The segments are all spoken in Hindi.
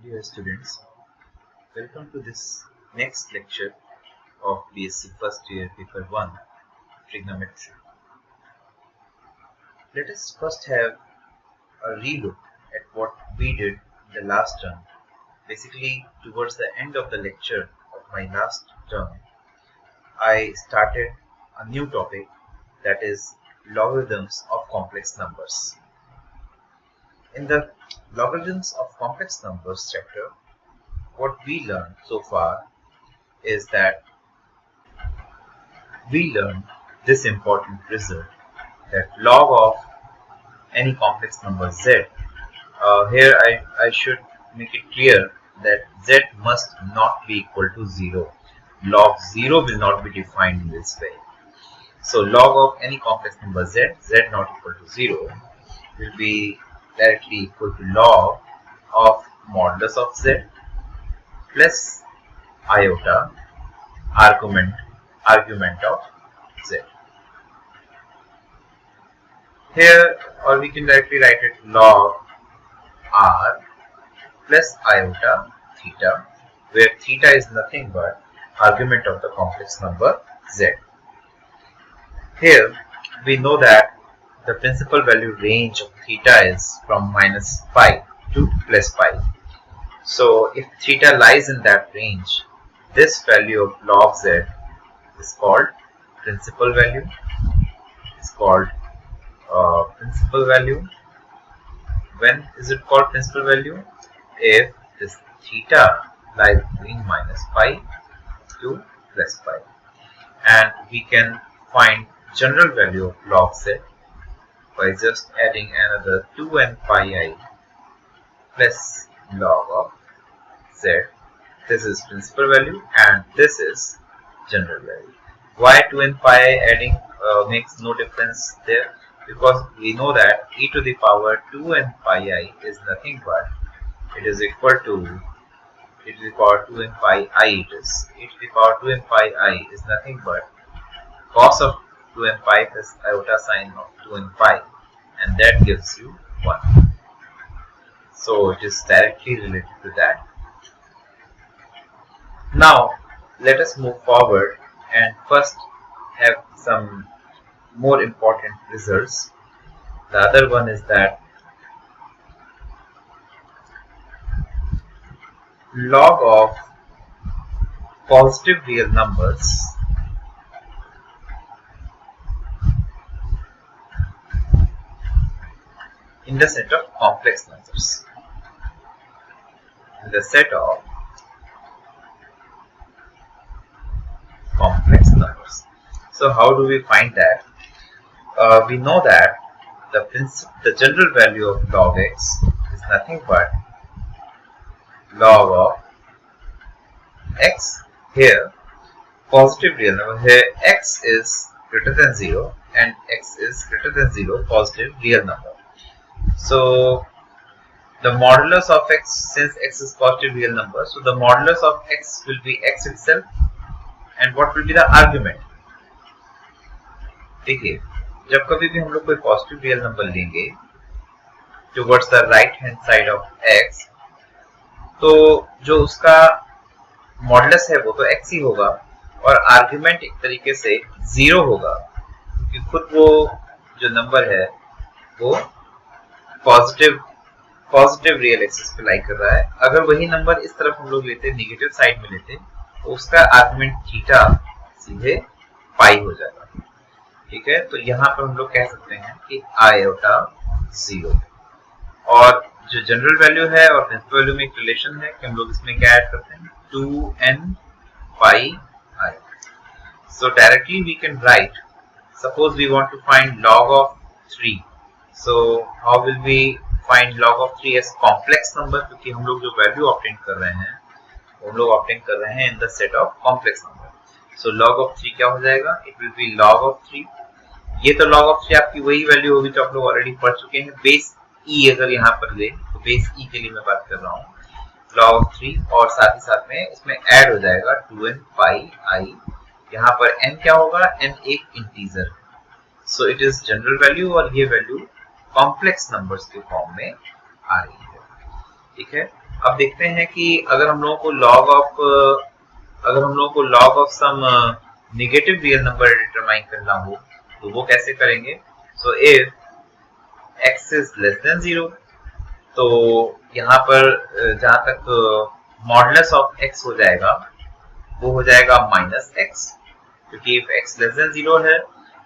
Dear students, welcome to this next lecture of BSc first year paper 1 trigonometry. Let us first have a relook at what we did in the last term. Basically, towards the end of the lecture of my last term, I started a new topic, that is logarithms of complex numbers. In the logarithms of complex numbers chapter, what we learned so far is that we learned this important result, that log of any complex number z. Here I should make it clear that z must not be equal to 0. Log 0 will not be defined in this way. So log of any complex number z, z not equal to 0, will be directly equal to log of modulus of z plus iota argument of z. Here, or we can directly write it log r plus iota theta, where theta is nothing but argument of the complex number z. Here we know that the principal value range of theta is from minus pi to plus pi. So if theta lies in that range, this value of log z is called principal value. It's called principal value. When is it called principal value? If this theta lies between minus pi to plus pi. And we can find general value of log z by just adding another 2n pi I plus log of z. This is principal value and this is general value. Why 2n pi I adding makes no difference there? Because we know that e to the power 2n pi I is nothing but it is equal to e to the power 2n pi I it is. E to the power 2n pi I is nothing but cos of 2n pi plus iota sine of 2n pi, and that gives you 1. So it is directly related to that. Now let us move forward and first have some more important results. The other one is that log of positive real numbers in the set of complex numbers. In the set of complex numbers. So how do we find that? We know that the general value of log x is nothing but log of x. Here positive real number, here x is greater than 0 and x is greater than 0 positive real number. So the modulus of x, since x is positive real number, so the modulus of x will be x itself, and what will be the argument? देखिए, जब कभी भी हम लोग कोई पॉजिटिव रियल नंबर लेंगे towards the right hand side of x, तो जो उसका मॉडुलस है वो तो x ही होगा और आर्गुमेंट एक तरीके से 0 होगा, क्योंकि खुद वो जो नंबर है वो पॉजिटिव रियल एक्सिस पे लाई कर रहा है. अगर वही नंबर इस तरफ हम लोग लेते, नेगेटिव साइड में लेते, तो उसका आर्गुमेंट थीटा सीधे पाई हो जाएगा. ठीक है, तो यहाँ पर हम लोग कह सकते हैं कि आयोटा 0. और जो जनरल वैल्यू है और प्रिंसिपल वैल्यू में एक रिलेशन है कि हम लोग इसमें क्या ऐड करते हैं, 2n pi I. So directly we can write, suppose we want to find log of 3. So how will we find log of 3 as complex number? क्योंकि हम लोग जो वैल्यू ऑब्टेन कर रहे हैं, हम लोग ऑब्टेन कर रहे हैं in the set of complex number. So log of 3 क्या हो जाएगा? It will be log of 3. ये तो log of 3 आपकी वही वैल्यू होगी जो आप लोग ऑलरेडी पढ़ चुके हैं. बेस e अगर यहाँ पर ले तो बेस e के लिए मैं बात कर रहा हूँ, log of 3, और साथ ही साथ में इसमें ऐड हो जाएगा 2n pi I. यहाँ पर n क्या होगा? n एक integer. So it is general value और ये वैल्यू कॉम्प्लेक्स नंबर्स के फॉर्म में आ रही है. ठीक है, अब देखते हैं कि अगर हम लोगों को log of some negative real number determine करना हो तो वो कैसे करेंगे। So if x is less than 0 तो यहाँ पर जहाँ तक मॉडुलस ऑफ x हो जाएगा वो हो जाएगा माइनस x, क्योंकि if x लेस देन 0 है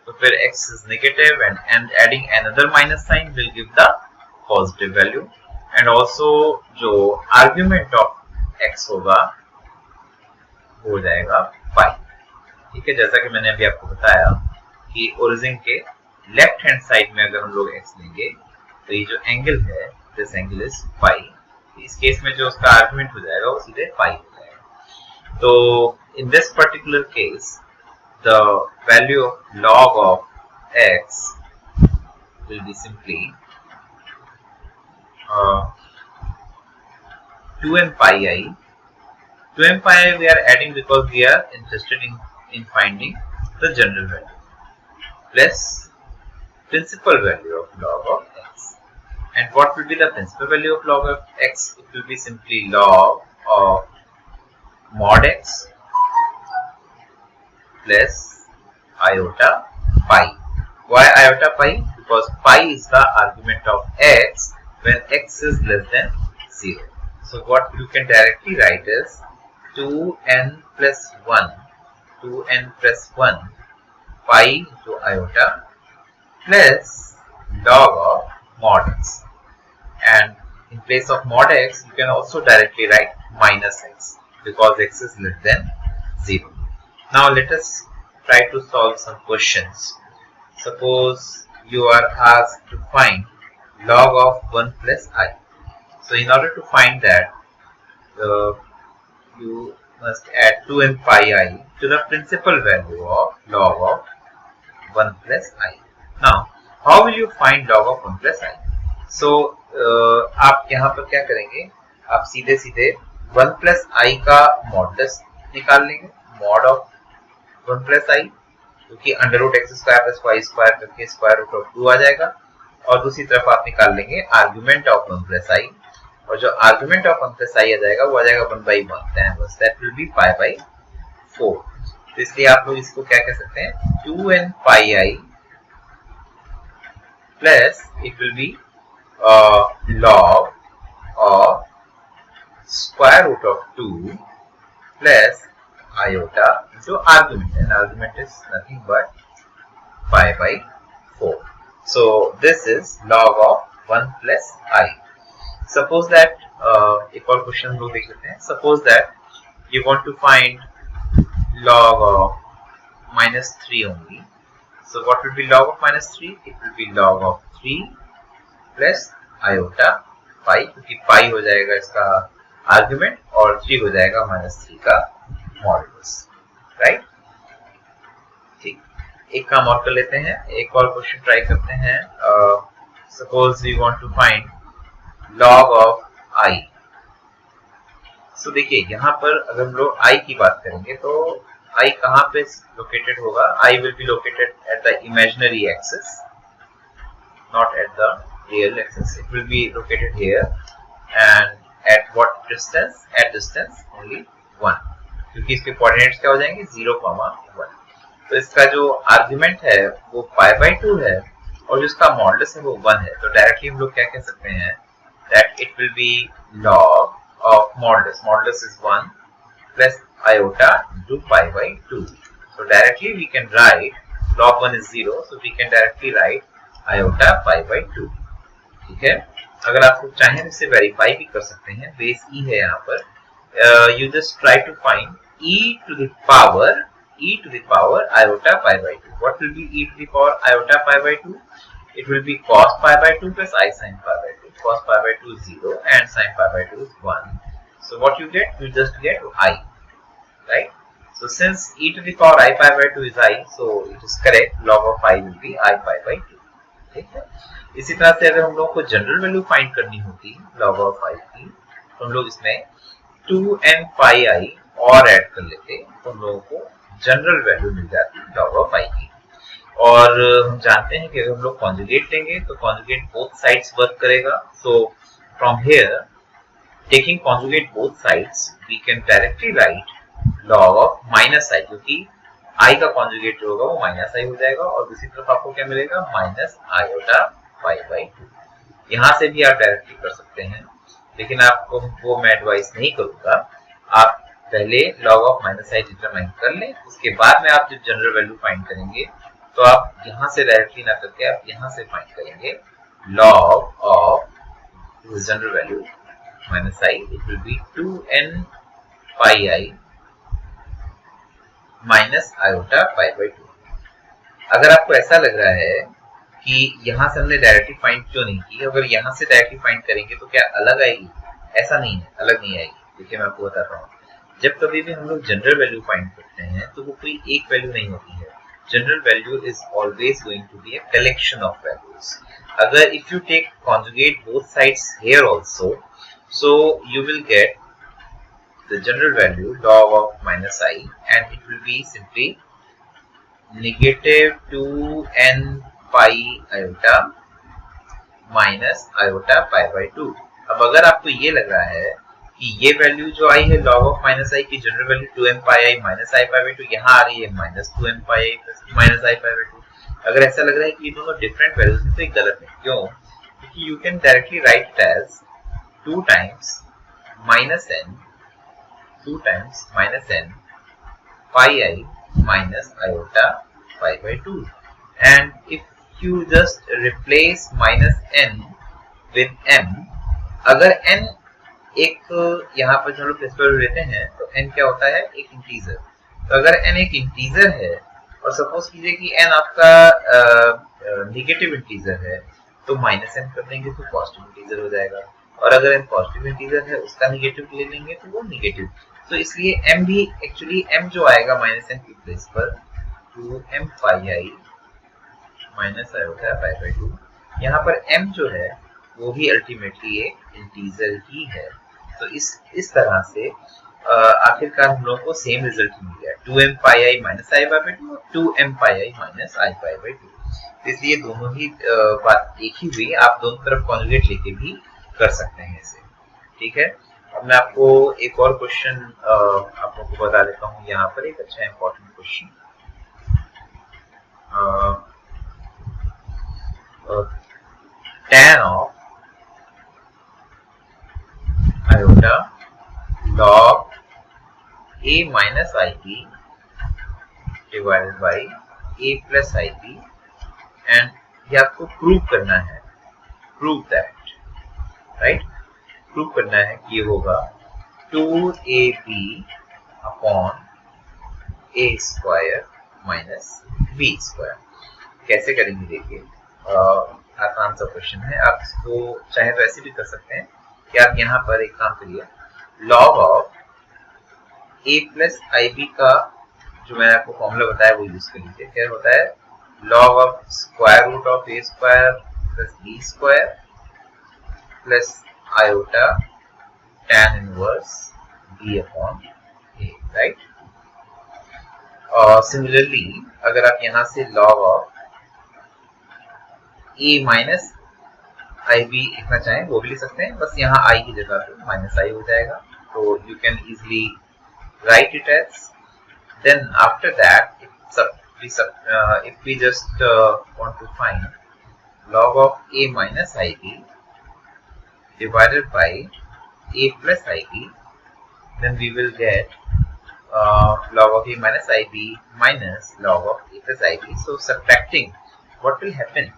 तो फिर x is negative and adding another minus sign will give the positive value, and also जो argument of x होगा वो हो जाएगा पाई। ठीक है, जैसा कि मैंने अभी आपको बताया कि ओरिजिन के लेफ्ट हैंड साइड में अगर हम लोग x लेंगे तो ये जो एंगल है दिस एंगल इज पाई, इस केस में जो उसका आर्गुमेंट हो जाएगा वो सीधे पाई हो जाएगा। तो in this particular case the value of log of x will be simply 2n pi I. 2n pi I we are adding because we are interested in finding the general value plus principal value of log of x. And what will be the principal value of log of x? It will be simply log of mod x plus iota pi. Why iota pi? Because pi is the argument of x when x is less than 0. So what you can directly write is 2n plus 1 pi into iota plus log of mod x, and in place of mod x you can also directly write minus x because x is less than 0. Now let us try to solve some questions. Suppose you are asked to find log of 1 plus I. So in order to find that, you must add 2n pi I to the principal value of log of 1 plus I. Now, how will you find log of 1 plus I? So, आप यहाँ पर क्या करेंगे, आप सीधे सीधे 1 plus I का मॉडुलस निकाल लेंगे, मॉड ऑफ 1 plus I, क्योंकि under root X square plus Y square करके स्क्वायर रूट ऑफ 2 आ जाएगा, और दूसरी तरफ आप निकाल लेंगे आर्गुमेंट ऑफ 1 plus I, और जो आर्गुमेंट ऑफ 1 plus I आ जाएगा वो आ जाएगा 1/1 that will be pi by 4। तो इसलिए आप लोग इसको क्या कह सकते हैं, 2n pi I plus it will be log of square root of 2 plus iota into argument, and argument is nothing but pi by 4. So this is log of 1 plus I. Suppose that एक और क्वेश्चन लोग देख लेते हैं. Suppose that you want to find log of -3 only. So what will be log of -3? It will be log of 3 plus iota pi, क्योंकि pi हो जाएगा इसका आर्गुमेंट और 3 हो जाएगा -3 का मॉडुलस, राइट। ठीक, एक काम और कर लेते हैं, एक और क्वेश्चन ट्राई करते हैं। Suppose we want to find log of i। So देखिए यहाँ पर अगर हम लोग i की बात करेंगे तो i कहाँ पे लोकेटेड होगा, i will be located at the imaginary axis, not at the real axis. It will be located here, and at what distance? At distance only 1, क्योंकि इसके कोऑर्डिनेट्स क्या हो जाएंगे 0,1। तो इसका जो आर्गुमेंट है वो पाई बाई 2 है और जो इसका मॉडुलस है वो 1 है। तो डायरेक्टली हम लोग क्या कह सकते हैं, that it will be log of modulus is 1 plus iota into pi by 2. So directly we can write log 1 is 0, so we can directly write iota pi by 2। ठीक है, अगर आप लोग चाहें इसे वेरीफाई भी कर सकते हैं, बेस e है यहाँ पर, you just try to find e to the power iota pi by 2. What will be e to the power iota pi by 2? It will be cos pi by 2 plus I sin pi by 2. Cos pi by 2 is 0 and sin pi by 2 is 1. So what you get? You just get I, right? So since e to the power I pi by 2 is I, so it is correct. Log of I will be I pi by 2. ठीक है, इसी तरह से अगर हम लोगों को जनरल वैल्यू फाइंड करनी होती log of I की, तो हम लोग इसमें 2n pi I और ऐड कर लेते, तो हम लोगों को जनरल वैल्यू मिल जाती log of I की। और हम जानते हैं कि अगर हम लोग कॉन्जुगेट लेंगे तो कॉन्जुगेट बोथ साइड्स वर्क करेगा। So from here taking conjugate both sides, we can directly write log of minus I, क्योंकि I का conjugate जो होगा वो minus I हो जाएगा और दूसरी तरफ आपको क्या मिलेगा minus iota pi by 2। यहाँ से भी आप डायरेक्टली कर सकते हैं, लेकिन आपको वो मैं एडवाइस नहीं करूंगा। आप पहले log of minus I determine कर लें, उसके बाद में आप जब जनरल वैल्यू फाइंड करेंगे तो आप यहाँ से डायरेक्टली ना करके आप यहाँ से फाइंड करेंगे log of general value minus I, it will be 2n pi I minus iota pi by 2। अगर आपको ऐसा लग रहा है कि यहाँ से हमने डायरेक्टली फाइंड क्यों नहीं की, अगर यहाँ से डायरेक्टली फाइंड करेंगे तो क्या अलग आएगी? ऐसा नहीं है, अलग नहीं आएगी। देखिए मैं आपको बताता हूँ, जब कभी भी हम लोग जनरल वैल्यू फाइंड करते हैं तो वो कोई एक वैल्यू नहीं होती है। General value is always going to be a collection of values. अगर if you take conjugate both sides here also, so you will get the general value log of minus I and it will be simply negative 2n pi iota minus iota pi by 2। अब अगर आपको ये लग रहा है कि ये वैल्यू जो आई है log of minus I की general value 2m pi I minus I pi by 2 यहाँ आ रही है minus 2m pi I minus I pi by 2, अगर ऐसा लग रहा है कि ये दोनों डिफरेंट वैल्यूज हैं तो ये गलत है। क्यों? क्योंकि you can directly write it as 2 times minus n pi I minus iota pi by 2, and if you just replace minus n with m, अगर n एक यहाँ पर जो लोग प्रिंसिपल लेते हैं तो n क्या होता है? एक इंटीजर। तो अगर n एक इंटीजर है और सपोज कीजिए कि n आपका नेगेटिव इंटीजर है तो माइनस n कर देंगे तो पॉजिटिव इंटीजर हो जाएगा, और अगर m पॉजिटिव इंटीजर है उसका नेगेटिव ले लेंगे तो वो नेगेटिव। तो इसलिए m भी एक्चुअली m जो आएगा माइनस n की प्लेस पर 2m pi I minus iota pi by 2, यहाँ पर m जो है वो भी अल्टीमेटली एक इंटीजर ही है। तो इस तरह से आखिरकार हम लोगों को सेम रिजल्ट मिल गया, 2m pi I minus I by 2 और 2m pi I minus I pi by 2। इसलिए दोनों ही बात एक ही हुई, आप दोनों तरफ कॉन्जुगेट लेके भी कर सकते हैं इसे। ठीक है, अब मैं आपको एक और क्वेश्चन आप लोगों को बता देता हूँ। यहाँ पर एक अच्छा important question, tan of iota log a minus ip divided by a plus ip, and ये आपको प्रूव करना है, प्रूव दैट, राइट, प्रूव करना है कि ये होगा 2ab upon a square minus b square. कैसे करेंगे देखिए, आसान सा क्वेश्चन है। आप इसको चाहे तो ऐसे भी कर सकते हैं कि आप यहाँ पर एक काम करिए, log of a plus ib का जो मैंने आपको फॉर्मूला बताया वो यूज कर लीजिए। क्या होता है? log of square root of a square plus b square plus iota tan inverse b upon a, right? और सिमिलरली अगर आप यहाँ से log of a minus ib लिखना चाहें वो भी लिख सकते हैं, बस यहाँ i की जगह पे माइनस i हो जाएगा, तो you can easily write it as, then after that if we just want to find log of a minus ib divided by a plus ib, then we will get log of a minus ib minus log of a plus ib. So subtracting, what will happen?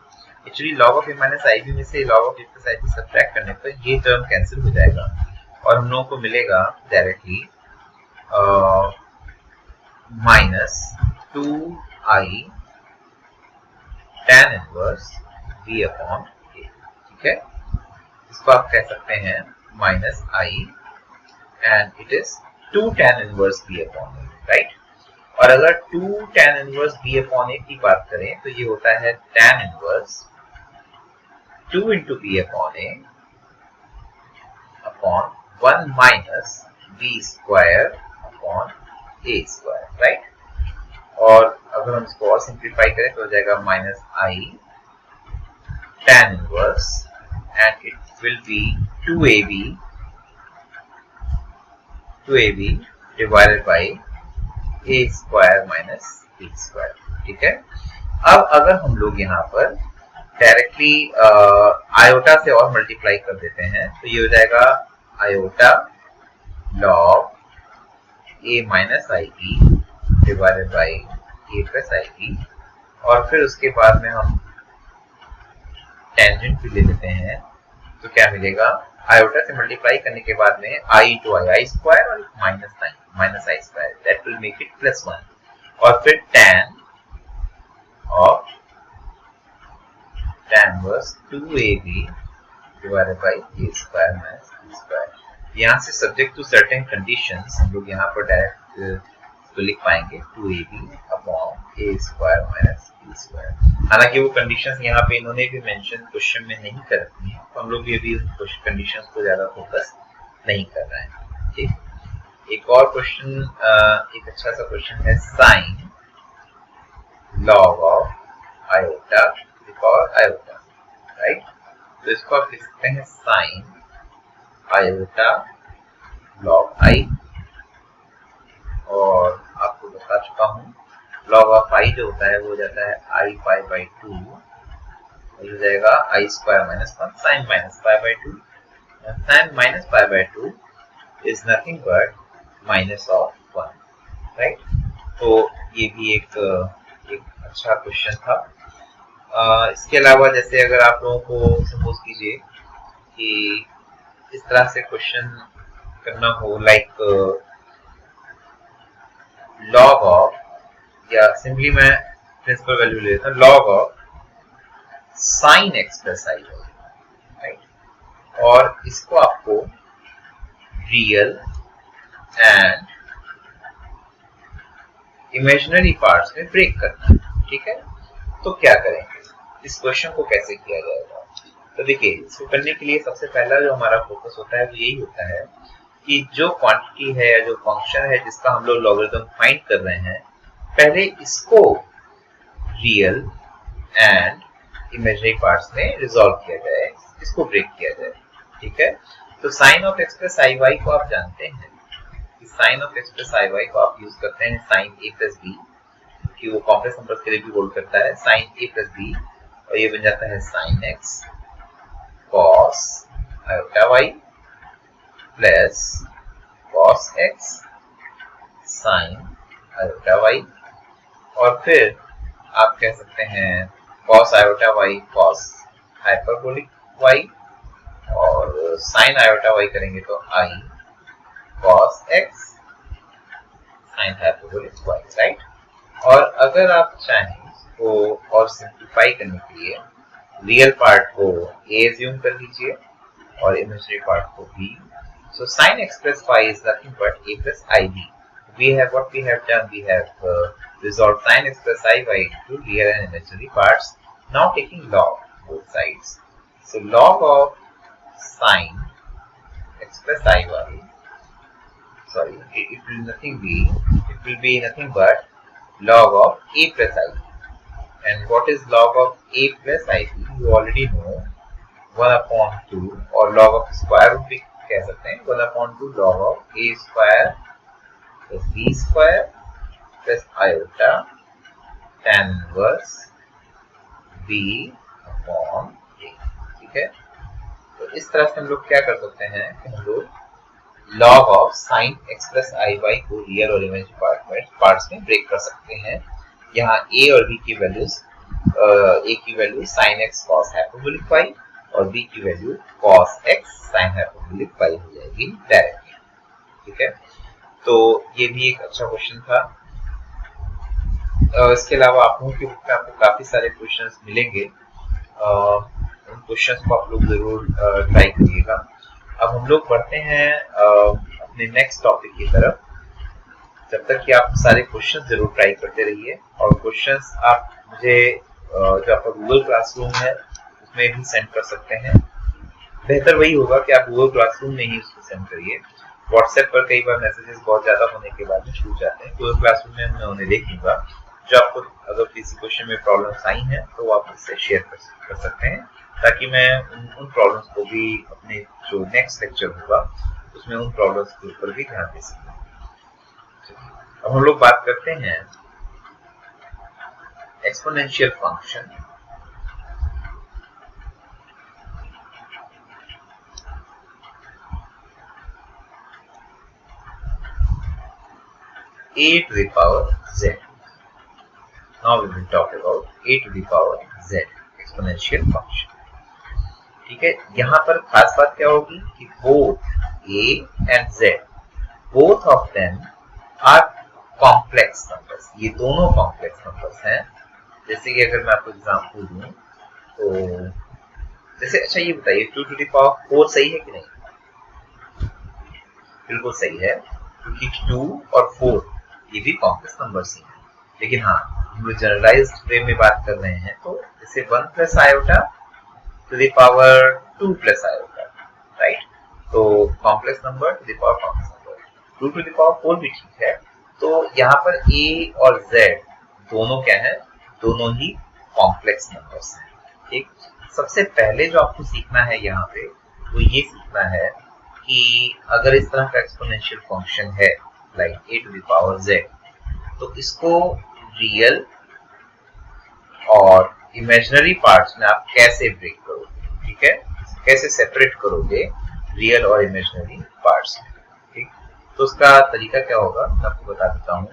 Actually log of a minus ib में से log of a plus ib subtract करने पर ये टर्म कैंसिल हो जाएगा और हम लोगों को मिलेगा directly minus 2i tan inverse b upon a। ठीक है, इसको आप कह सकते हैं minus i and it is 2 tan inverse b upon a, right. और अगर 2 tan inverse b upon a की बात करें तो ये होता है tan inverse 2 into b upon a upon 1 minus b square upon a square, right. और अगर हम इसको और सिंप्लीफाई करें तो हो जाएगा minus i tan inverse and it will be 2ab 2ab divided by a square minus b square. ठीक है, अब अगर हम लोग यहाँ पर डायरेक्टली आयोटा से और मल्टीप्लाई कर देते हैं तो ये हो जाएगा iota log a minus I B divided by a plus I B, और फिर उसके बाद में हम टेंजेंट भी ले लेते हैं तो क्या मिलेगा, आयोटा से मल्टीप्लाई करने के बाद में आई इंटू आई स्क्वायर और minus I square, that will make it plus 1, और फिर tan of tan inverse 2ab divided by a square minus b square. यहाँ से सब्जेक्ट टू सर्टेन कंडीशंस हम लोग यहाँ पर डायरेक्ट तो लिख पाएंगे 2ab upon a square minus b square. हालांकि वो कंडीशंस यहाँ पे इन्होंने भी मेंशन क्वेश्चन में नहीं कर रखी है, तो हम लोग भी अभी उन कंडीशंस को ज्यादा फोकस नहीं कर रहे हैं। ठीक, एक और क्वेश्चन, एक अच्छा सा क्वेश्चन है sign log of iota because iota, right. तो इसको आप लिख सकते हैं साइन आयोटा लॉग आई, और आपको बता चुका हूँ लॉग ऑफ आई जो होता है वो हो जाता है आई पाई बाई 2, हो जाएगा i square minus 1 sine minus pi by 2, sine minus pi by 2 is nothing but minus of 1, right. तो ये भी एक अच्छा क्वेश्चन था। इसके अलावा जैसे अगर आप लोगों को सपोज कीजिए कि इस तरह से क्वेश्चन करना हो, लाइक लॉग ऑफ, या सिंपली मैं प्रिंसिपल वैल्यू ले लेता हूं, log of sine x plus I, right, और इसको आपको रियल एंड इमेजिनरी पार्ट्स में ब्रेक करना है। ठीक है, तो क्या करेंगे, इस क्वेश्चन को कैसे किया जाएगा। तो देखिए, इसको करने के लिए सबसे पहला जो हमारा फोकस होता है वो यही होता है कि जो क्वांटिटी है या जो फंक्शन है जिसका हम लोग लॉगरिथम फाइंड कर रहे हैं, पहले इसको रियल एंड इमेजिनरी पार्ट्स में रिजॉल्व किया जाए, इसको ब्रेक किया जाए। ठीक है, तो sine of X plus I Y को आप जानते हैं कि sine of X plus I Y को आप यूज करते हैं साइन ए प्लस बी, कि वो कॉम्प्लेक्स नंबर के लिए भी होल्ड करता है, साइन ए प्लस बी, और ये बन जाता है sine x cos iota y plus cos x sine iota y, और फिर आप कह सकते हैं cos iota y cos hyperbolic y, और साइन आयोटा वाई करेंगे तो i cos x sine hyperbolic y, right. और अगर आप चाहें तो और सिंप्लीफाई करने के लिए रियल पार्ट को a एज्यूम कर लीजिए और इमेजिनरी पार्ट को b। So sin x plus phi is nothing but a plus ib. We have what we have done. We have resolved sin x plus iy into real and imaginary parts. Now taking log both sides. So log of sin x plus iy. Sorry, it will nothing be. It will be nothing but log of a plus ib. And what is log of a plus ib? You already know. 1 upon 2 और log of square root भी कह सकते हैं, 1 upon 2 log of a square plus b square plus iota tan inverse b upon a। ठीक है, तो इस तरह से हम लोग क्या कर सकते हैं कि हम लोग log of sin x plus iy को रियल और इमेजिनरी पार्ट्स में ब्रेक कर सकते हैं। यहाँ a और b की वैल्यूज, a की value sin x cos hyperbolic y और b की value cos x sin hyperbolic y हो जाएगी डायरेक्टली। ठीक है, तो ये भी एक अच्छा क्वेश्चन था। इसके अलावा आप लोगों की बुक में आपको काफी सारे क्वेश्चंस मिलेंगे, उन क्वेश्चंस को आप लोग जरूर ट्राई करिएगा। अब हम लोग बढ़ते हैं अपने नेक्स्ट टॉपिक की तरफ। जब तक कि आप सारे क्वेश्चंस जरूर ट्राई करते रहिए, और क्वेश्चंस आप मुझे जो आपका गूगल क्लासरूम है उसमें भी सेंड कर सकते हैं। बेहतर वही होगा कि आप गूगल क्लासरूम में ही उसको सेंड करिए। व्हाट्सएप पर कई बार मैसेजेस बहुत ज्यादा होने के बाद में छूट जाते हैं। गूगल क्लासरूम में मैं उन्हें देख लूंगा। जो आपको अगर किसी क्वेश्चन में प्रॉब्लम्स आई हैं तो आप मुझसे शेयर कर सकते हैं, ताकि मैं उन प्रॉब्लम्स को भी अपने जो नेक्स्ट लेक्चर होगा उसमें उन प्रॉब्लम्स के ऊपर भी ध्यान दे सकते हैं। अब हम लोग बात करते हैं exponential function. a to the power z. Now we will talk about a to the power z exponential function. ठीक है, यहाँ पर खास बात क्या होगी कि both a and z, both of them are complex numbers. ये दोनों complex numbers हैं। जैसे कि अगर मैं आपको एग्जाम्पल दूं तो जैसे, अच्छा ये बताइए 2 to the power 4 सही है कि नहीं? बिल्कुल सही है, क्योंकि 2 और 4 ये भी कॉम्प्लेक्स नंबर्स ही हैं। लेकिन हाँ, हम लोग जनरलाइज्ड वे में बात कर रहे हैं, तो जैसे 1 plus iota to the power 2 plus iota, right? तो complex number to the power complex number, 2 to the power 4 भी ठीक है। तो यहाँ पर a और z दोनों क्या है? दोनों ही कॉम्प्लेक्स नंबर्स हैं। ठीक, सबसे पहले जो आपको सीखना है यहाँ पे वो ये सीखना है कि अगर इस तरह का एक्सपोनेंशियल फंक्शन है like a to the power z, तो इसको रियल और इमेजिनरी पार्ट्स में आप कैसे ब्रेक करोगे, ठीक है? कैसे सेपरेट करोगे रियल और इमेजिनरी पार्ट्स में, ठीक? तो उसका तरीका क्या होगा मैं आपको बता देता हूँ।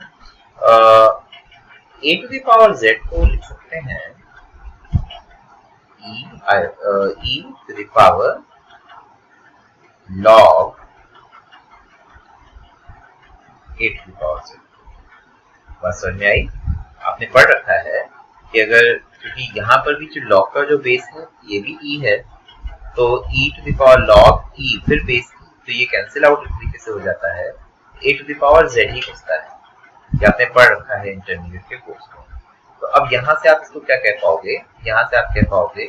a to the power z को लिख सकते हैं e to the power log a to the power z। बात समझ में आई? आपने पढ़ रखा है कि अगर, क्योंकि यहाँ पर भी जो log का जो बेस है ये भी e है, तो e to the power log e फिर बेस e, तो ये कैंसिल आउट इस तरीके से हो जाता है, a to the power z ही बचता है। ये आपने पढ़ रखा है इंटरमीडिएट के कोर्स में। तो अब यहाँ से आप इसको क्या कह पाओगे? यहाँ से आप कह पाओगे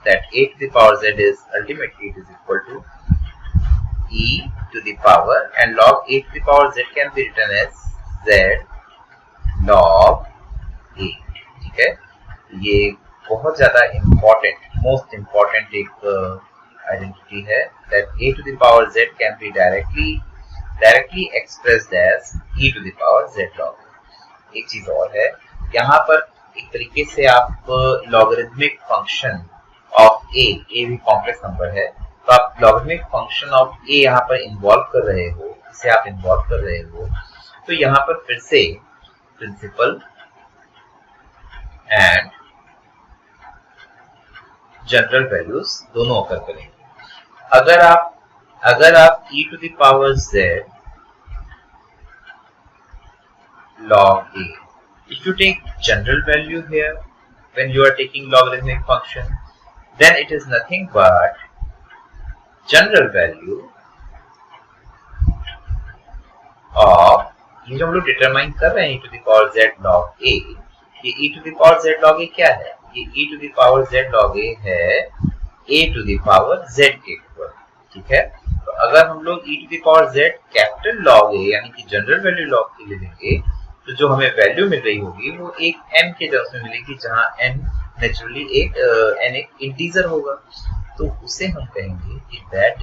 that a to the power z is ultimately it is equal to e to the power, and log a to the power z can be written as z log a। ठीक है, ये बहुत ज्यादा इम्पोर्टेंट, मोस्ट इम्पोर्टेंट एक आइडेंटिटी है that a to the power z can be directly expressed as e to the power z log a। एक चीज और है, यहाँ पर एक तरीके से आप लॉगरिथमिक फंक्शन ऑफ a भी कॉम्प्लेक्स नंबर है, तो आप लॉगरिथमिक फंक्शन ऑफ a यहाँ पर इन्वॉल्व कर रहे हो, इसे आप इन्वॉल्व कर रहे हो, तो यहाँ पर फिर से प्रिंसिपल एंड जनरल वैल्यूज दोनों ओकर करेंगे। अगर आप e to the power z log a, if you take general value here when you are taking logarithmic function, then it is nothing but general value of, ये जो हम लोग डिटरमाइन कर रहे हैं e to the power z log a, ये e to the power z log a क्या है? ये e to the power z log a है a to the power z के ऊपर, ठीक है? तो अगर हम लोग e to the power z capital log a यानी कि जनरल वैल्यू log के लिए लेंगे, तो जो हमें वैल्यू मिल रही होगी वो एक n के टर्म्स में मिलेगी, जहां n नेचुरली n एक इंटीजर होगा, तो उसे हम कहेंगे कि that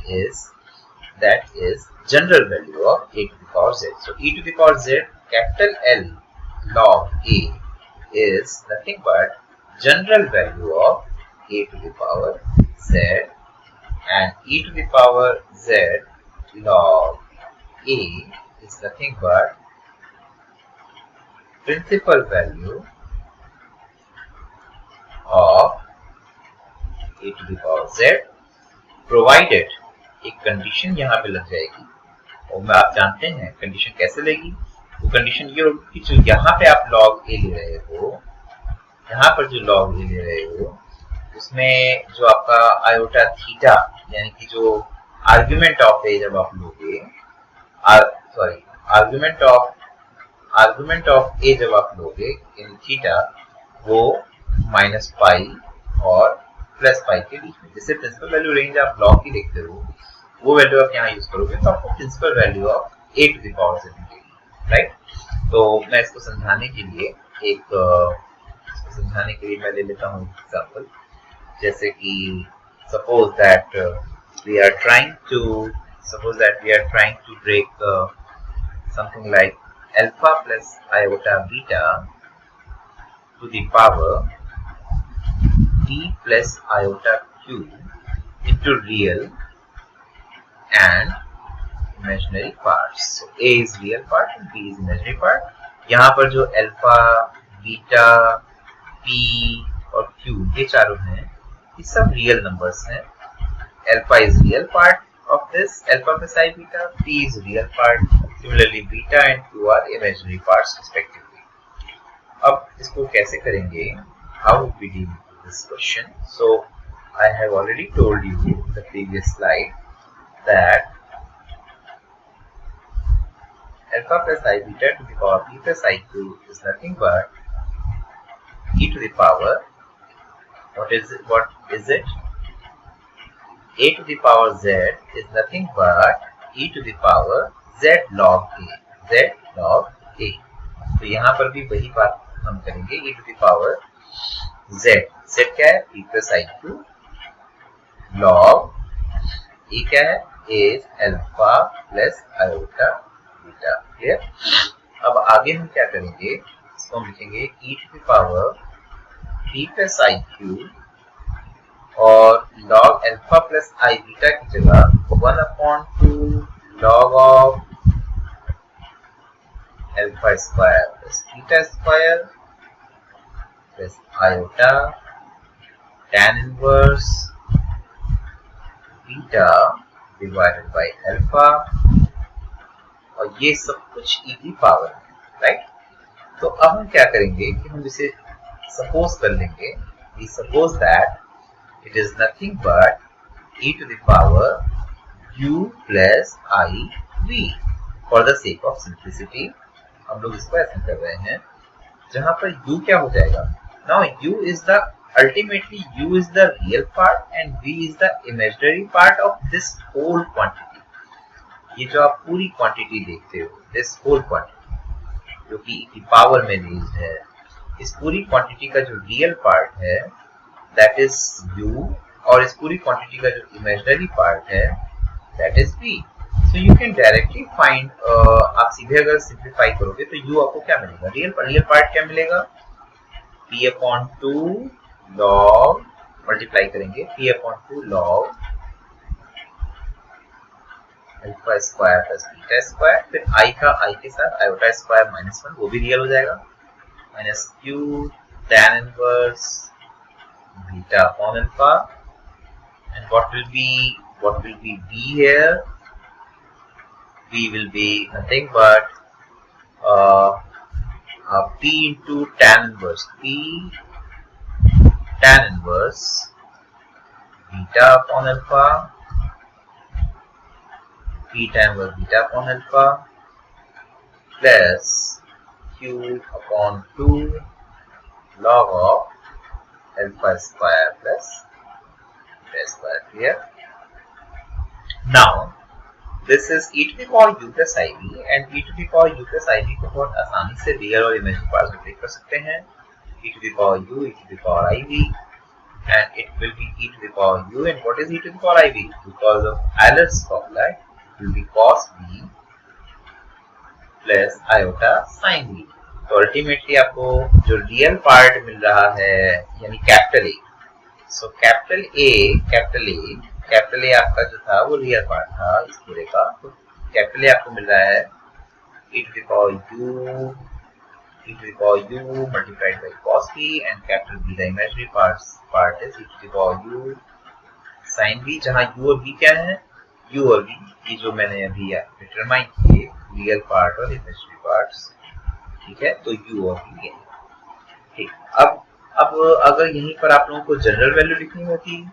is general value of a to the power z। So e to the power z capital L log a is nothing but general value of a to the power z, and e to the power z log a is nothing but principal value of a to the power z, provided एक कंडीशन यहाँ पे लग जाएगी, और आप जानते हैं कंडीशन कैसे लेगी। वो कंडीशन ये होगी कि जो यहाँ पे आप log a ले रहे हो, यहाँ पर जो log a ले रहे हो, उसमें जो आपका आयोटा थीटा यानी कि जो आर्ग्यूमेंट ऑफ a जब आप लोगे, आर्गुमेंट ऑफ a जब आप लोगे इन थीटा, वो माइनस पाई और प्लस पाई के बीच में, जैसे प्रिंसिपल वैल्यू रेंज आप लॉग की देखते हो, वो वैल्यू आप यहाँ यूज करोगे तो आपको principal value of a to the power z मिलेगी, राइट? तो मैं इसको समझाने के लिए मैं ले लेता हूँ एग्जांपल, जैसे कि suppose that we are trying to suppose that we are trying to break something like alpha plus iota beta to the power t plus iota q into real and imaginary parts. So A is real part and B is imaginary part. यहाँ पर जो अल्फा, बीटा, पी और क्यू ये चारों हैं, ये सब रियल नंबर्स हैं. Alpha is real part of this alpha plus I beta, P is real part, similarly beta and Q are imaginary parts respectively. अब इसको कैसे करेंगे? How would we deal with this question? So I have already told you in the previous slide that alpha plus I beta to the power P plus IQ is nothing but e to the power, what is it? A to the power z is nothing but e to the power z log a, z log a. तो यहाँ पर भी वही बात हम करेंगे, e to the power z, z क्या है? p plus iq log e क्या है? a is alpha plus iota beta. Clear? अब आगे हम क्या करेंगे? इसको हम लिखेंगे e to the power p plus iq और log अल्फा प्लस आई बीटा की जगह 1/2 log of alpha square plus beta square plus iota tan inverse beta divided by alpha, और ये सब कुछ e की पावर है, राइट? तो अब हम क्या करेंगे कि हम इसे सपोज कर लेंगे. We suppose that it is nothing but e to the power u plus I v. For the sake of simplicity हम लोग इसको ऐसे कर रहे हैं जहां पर u क्या हो जाएगा? Now u is the ultimately u is the real part and v is the imaginary part of this whole quantity. ये जो आप पूरी क्वांटिटी देखते हो, this whole quantity जो कि e की पावर में रेज्ड है, इस पूरी क्वांटिटी का जो रियल पार्ट है that is u, और इस पूरी क्वांटिटी का जो इमेजिनरी पार्ट है that is v. So you can directly find, आप सीधे अगर सिंप्लीफाई करोगे तो u आपको क्या मिलेगा? रियल पार्ट क्या मिलेगा? p/2 log, मल्टीप्लाई करेंगे p/2 log alpha square plus beta square, फिर i का i के साथ आयोटा स्क्वायर -1 वो भी रियल हो जाएगा, minus q tan inverse beta upon alpha, and what will be b here? B will be nothing but p into tan inverse, p tan inverse beta upon alpha, p tan inverse beta upon alpha plus q upon 2 log of alpha square plus beta square. Clear? Now this is e to the power u plus iv, and e to the power u plus iv को बहुत आसानी से रियल और इमेजिनरी पार्ट्स में ब्रेक कर सकते हैं. e to the power u, e to the power iv, and it will be e to the power u. And what is e to the power iv? Because of Euler's formula, it will be cos v plus iota sin v. तो अल्टीमेटली आपको जो रियल पार्ट मिल रहा है यानी capital A, so capital A आपका जो था वो रियल पार्ट था इस पूरे का. तो कैपिटल ए आपको मिल रहा है e to the power u multiplied by cos v, and capital B the imaginary part is e to the power u sin v, जहाँ u और v क्या है? u और v ये जो मैंने अभी डिटरमाइन किए रियल पार्ट और इमेजिनरी पार्ट्स, ठीक है? तो u और v है. ठीक, अब अगर यहीं पर आप लोगों को जनरल वैल्यू लिखनी होती,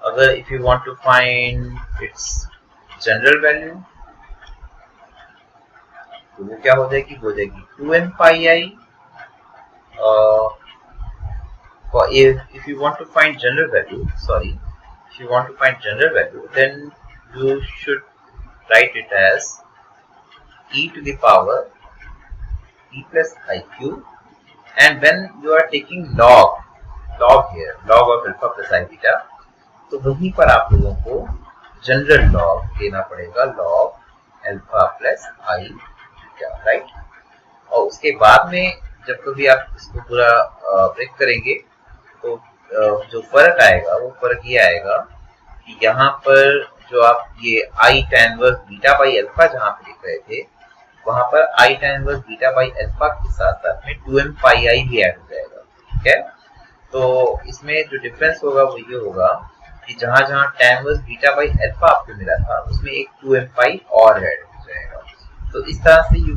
अगर if you want to find its general value, तो वो क्या हो जाएगी? 2n pi I. If you want to find general value, then you should write it as e to the power e plus iq, and when you are taking log here, log of alpha plus I beta, तो वहीं पर आप लोगों को जनरल लॉग लेना पड़ेगा, लॉग अल्फा प्लस आई बीटा, राइट। और उसके बाद में जब कभी आप इसको पूरा ब्रेक करेंगे तो जो फर्क आएगा वो फर्क ये आएगा कि यहाँ पर जो आप ये आई tan inverse beta by alpha जहाँ पे लिख रहे थे, वहां पर आई tan inverse beta by alpha के साथ साथ में 2m पाई आई भी ऐड हो जाएगा, ठीक है। तो इसमें जो डिफरेंस होगा वो ये होगा कि जहां जहां tan inverse beta by alpha आपको मिला था उसमें एक 2m पाई और ऐड हो जाएगा। तो इस तरह से you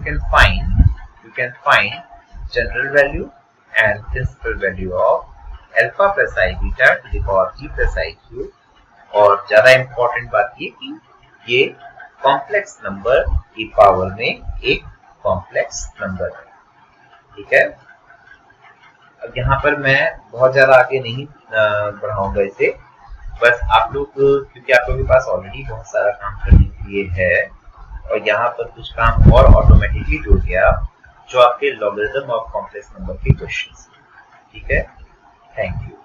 can find general value and principal value of alpha plus I beta to the power p plus I cube। और ज्यादा इम्पोर्टेंट बात ये कि ये कॉम्प्लेक्स नंबर की पावर में एक कॉम्प्लेक्स नंबर है, ठीक है। अब यहाँ पर मैं बहुत ज्यादा आगे नहीं बढ़ाऊंगा इसे, बस आप लोग, क्योंकि आप लोगों के पास ऑलरेडी बहुत सारा काम करने के लिए है और यहाँ पर कुछ काम और ऑटोमेटिकली जुड़ गया जो आपके लॉगरिथम ऑफ कॉम्प्लेक्स नंबर के क्वेश्चंस, ठीक है। Thank you.